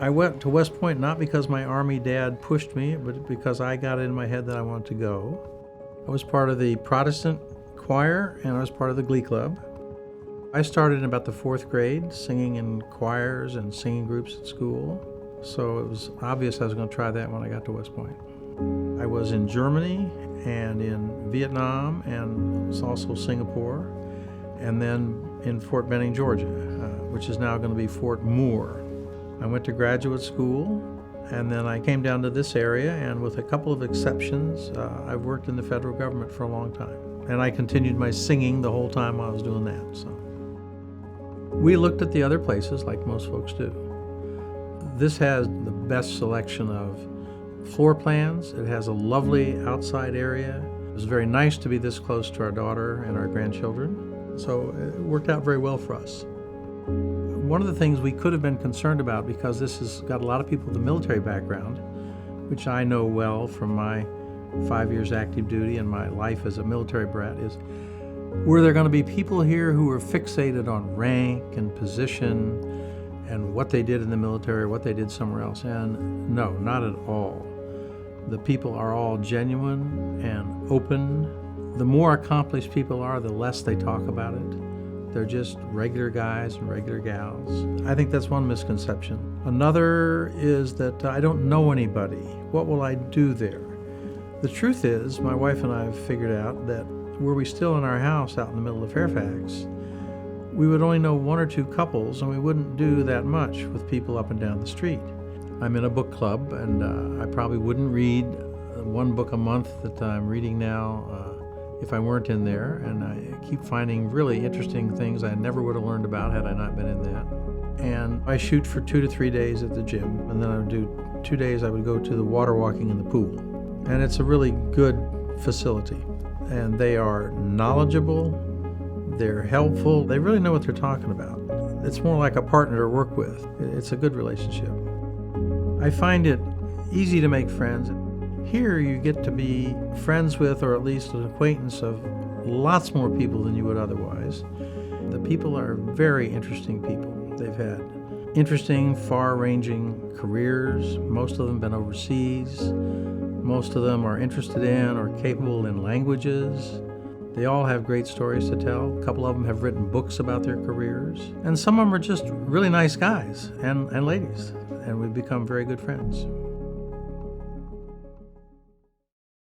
I went to West Point not because my Army dad pushed me, but because I got it in my head that I wanted to go. I was part of the Protestant choir and I was part of the Glee Club. I started in about the 4th grade singing in choirs and singing groups at school. So it was obvious I was going to try that when I got to West Point. I was in Germany and in Vietnam and also Singapore, and then in Fort Benning, Georgia, which is now going to be Fort Moore. I went to graduate school, and then I came down to this area, and with a couple of exceptions, I've worked in the federal government for a long time. And I continued my singing the whole time I was doing that. So we looked at the other places like most folks do. This has the best selection of floor plans. It has a lovely outside area. It was very nice to be this close to our daughter and our grandchildren. So it worked out very well for us. One of the things we could have been concerned about, because this has got a lot of people with a military background, which I know well from my 5 years active duty and my life as a military brat, is were there going to be people here who were fixated on rank and position and what they did in the military or what they did somewhere else? And no, not at all. The people are all genuine and open. The more accomplished people are, the less they talk about it. They're just regular guys and regular gals. I think that's one misconception. Another is that I don't know anybody. What will I do there? The truth is, my wife and I have figured out that were we still in our house out in the middle of Fairfax, we would only know 1 or 2 couples, and we wouldn't do that much with people up and down the street. I'm in a book club, and I probably wouldn't read 1 book a month that I'm reading now if I weren't in there, and I keep finding really interesting things I never would have learned about had I not been in that. And I shoot for 2 to 3 days at the gym, and then I would do 2 days I would go to the water walking in the pool. And it's a really good facility. And they are knowledgeable, they're helpful, they really know what they're talking about. It's more like a partner to work with. It's a good relationship. I find it easy to make friends. Here you get to be friends with, or at least an acquaintance of, lots more people than you would otherwise. The people are very interesting people. They've had interesting, far-ranging careers. Most of them been overseas. Most of them are interested in or capable in languages. They all have great stories to tell. A couple of them have written books about their careers. And some of them are just really nice guys and ladies. And we've become very good friends.